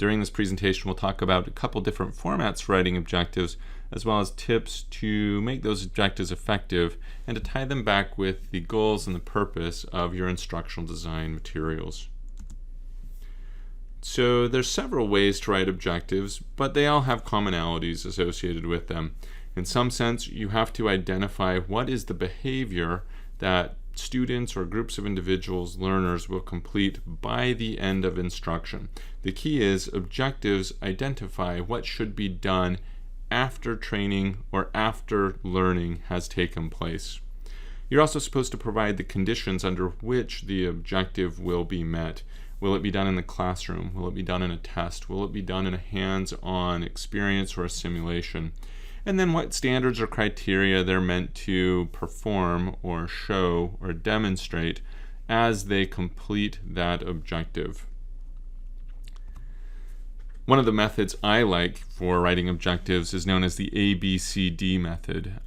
During this presentation, we'll talk about a couple different formats for writing objectives, as well as tips to make those objectives effective and to tie them back with the goals and the purpose of your instructional design materials. So there's several ways to write objectives, but they all have commonalities associated with them. In some sense, you have to identify what is the behavior that students or groups of individuals, learners, will complete by the end of instruction. The key is objectives identify what should be done after training or after learning has taken place. You're also supposed to provide the conditions under which the objective will be met. Will it be done in the classroom? Will it be done in a test? Will it be done in a hands-on experience or a simulation? And then what standards or criteria they're meant to perform or show or demonstrate as they complete that objective. One of the methods I like for writing objectives is known as the ABCD method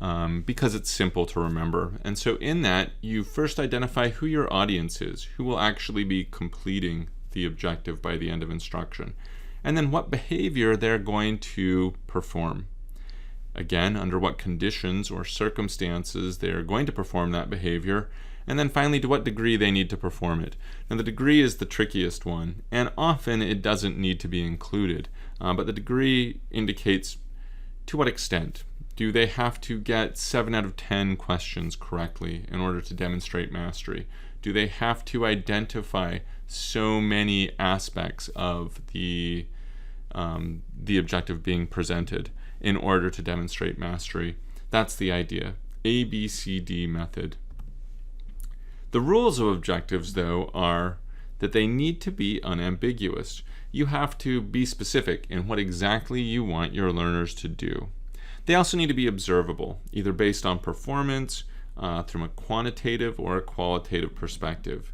because it's simple to remember. And so in that, you first identify who your audience is, who will actually be completing the objective by the end of instruction, and then what behavior they're going to perform. Again, under what conditions or circumstances they are going to perform that behavior, and then finally to what degree they need to perform it. Now the degree is the trickiest one, and often it doesn't need to be included, but the degree indicates to what extent. Do they have to get 7 out of 10 questions correctly in order to demonstrate mastery? Do they have to identify so many aspects of the objective being presented in order to demonstrate mastery? That's the idea. ABCD method. The rules of objectives, though, are that they need to be unambiguous. You have to be specific in what exactly you want your learners to do. They also need to be observable, either based on performance, from a quantitative or a qualitative perspective.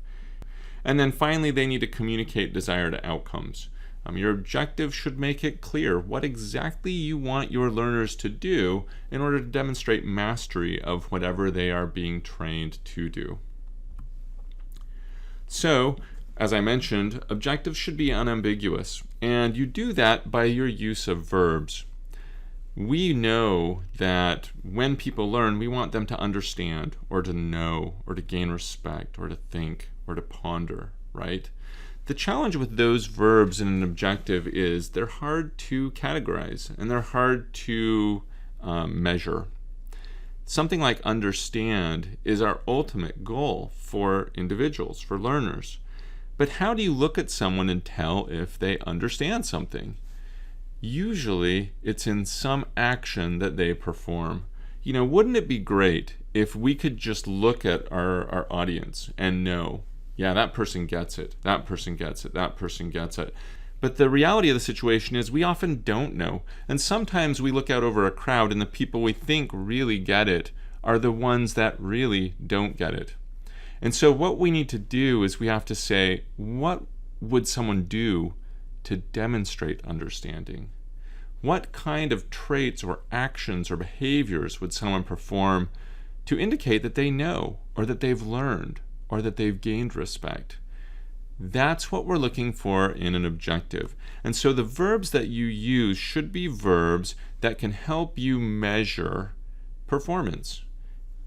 And then finally, they need to communicate desired outcomes. Your objective should make it clear what exactly you want your learners to do in order to demonstrate mastery of whatever they are being trained to do. So, as I mentioned, objectives should be unambiguous, and you do that by your use of verbs. We know that when people learn, we want them to understand, or to know, or to gain respect, or to think, or to ponder, right? The challenge with those verbs in an objective is they're hard to categorize, and they're hard to measure. Something like understand is our ultimate goal for individuals, for learners. But how do you look at someone and tell if they understand something? Usually, it's in some action that they perform. Wouldn't it be great if we could just look at our audience and know, yeah, that person gets it, that person gets it, that person gets it. But the reality of the situation is we often don't know. And sometimes we look out over a crowd and the people we think really get it are the ones that really don't get it. And so what we need to do is we have to say, what would someone do to demonstrate understanding? What kind of traits or actions or behaviors would someone perform to indicate that they know, or that they've learned, or that they've gained respect? That's what we're looking for in an objective. And so the verbs that you use should be verbs that can help you measure performance.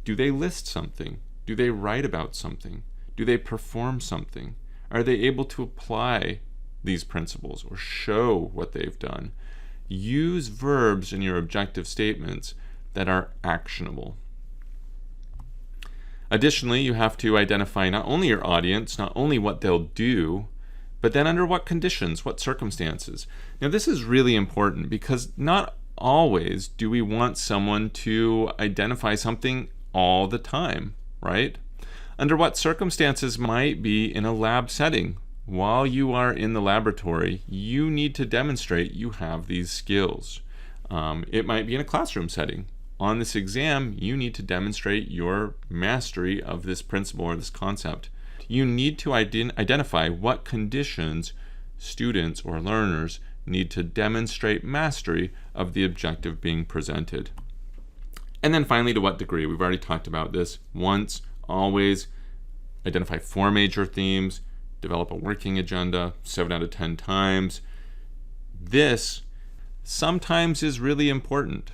Do they list something? Do they write about something? Do they perform something? Are they able to apply these principles or show what they've done? Use verbs in your objective statements that are actionable. Additionally, you have to identify not only your audience, not only what they'll do, but then under what conditions, what circumstances. Now, this is really important because not always do we want someone to identify something all the time, right? Under what circumstances might be in a lab setting. While you are in the laboratory, you need to demonstrate you have these skills. It might be in a classroom setting. On this exam, you need to demonstrate your mastery of this principle or this concept. You need to identify what conditions students or learners need to demonstrate mastery of the objective being presented. And then finally, to what degree? We've already talked about this once, always. Identify 4 major themes, develop a working agenda 7 out of 10 times, This sometimes is really important,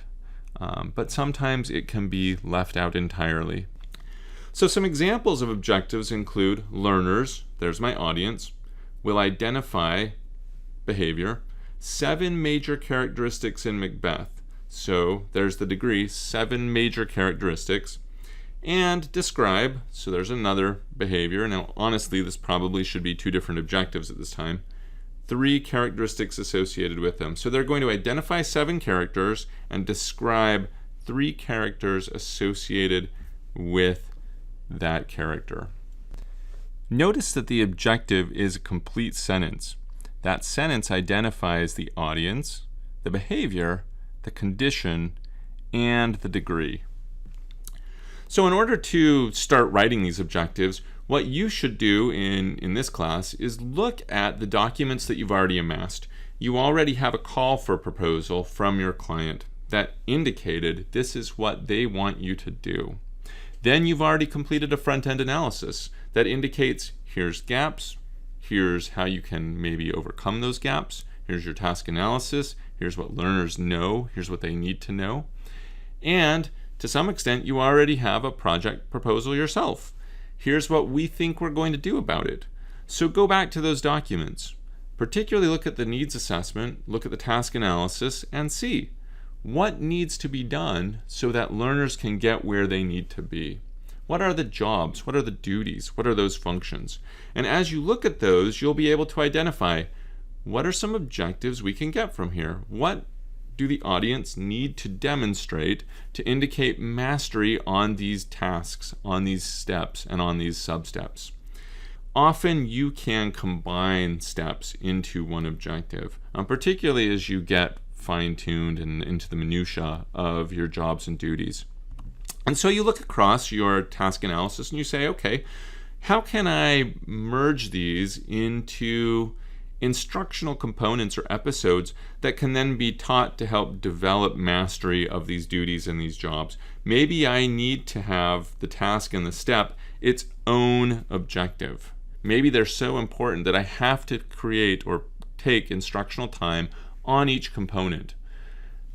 but sometimes it can be left out entirely. So some examples of objectives include learners, there's my audience, will identify behavior, 7 major characteristics in Macbeth. So there's the degree, 7 major characteristics, and describe, so there's another behavior. Now honestly, this probably should be 2 different objectives at this time. 3 characteristics associated with them. So they're going to identify 7 characters and describe 3 characters associated with that character. Notice that the objective is a complete sentence. That sentence identifies the audience, the behavior, the condition, and the degree. So in order to start writing these objectives, what you should do in this class is look at the documents that you've already amassed. You already have a call for proposal from your client that indicated this is what they want you to do. Then you've already completed a front-end analysis that indicates here's gaps, here's how you can maybe overcome those gaps, here's your task analysis, here's what learners know, here's what they need to know. And to some extent, you already have a project proposal yourself. Here's what we think we're going to do about it. So go back to those documents. Particularly look at the needs assessment, look at the task analysis, and see what needs to be done so that learners can get where they need to be. What are the jobs? What are the duties? What are those functions? And as you look at those, you'll be able to identify what are some objectives we can get from here. What do the audience need to demonstrate to indicate mastery on these tasks, on these steps, and on these sub-steps? Often you can combine steps into one objective, particularly as you get fine-tuned and into the minutiae of your jobs and duties. And so you look across your task analysis and you say, okay, how can I merge these into instructional components or episodes that can then be taught to help develop mastery of these duties and these jobs? Maybe I need to have the task and the step its own objective. Maybe they're so important that I have to create or take instructional time on each component.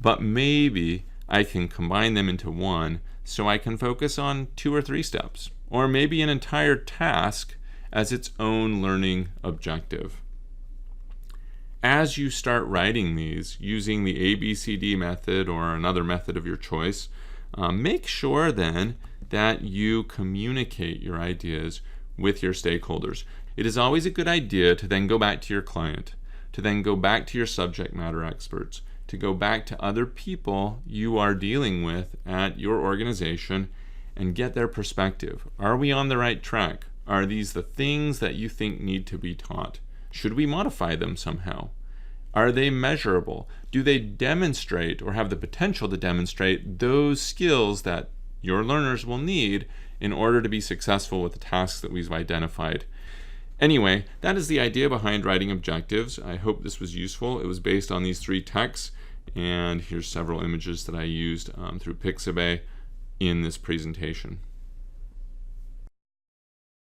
But maybe I can combine them into one so I can focus on 2 or 3 steps, or maybe an entire task as its own learning objective. As you start writing these using the ABCD method or another method of your choice, make sure then that you communicate your ideas with your stakeholders. It is always a good idea to then go back to your client, to then go back to your subject matter experts, to go back to other people you are dealing with at your organization and get their perspective. Are we on the right track? Are these the things that you think need to be taught? Should we modify them somehow? Are they measurable? Do they demonstrate or have the potential to demonstrate those skills that your learners will need in order to be successful with the tasks that we've identified? Anyway, that is the idea behind writing objectives. I hope this was useful. It was based on these 3 texts, and here's several images that I used through Pixabay in this presentation.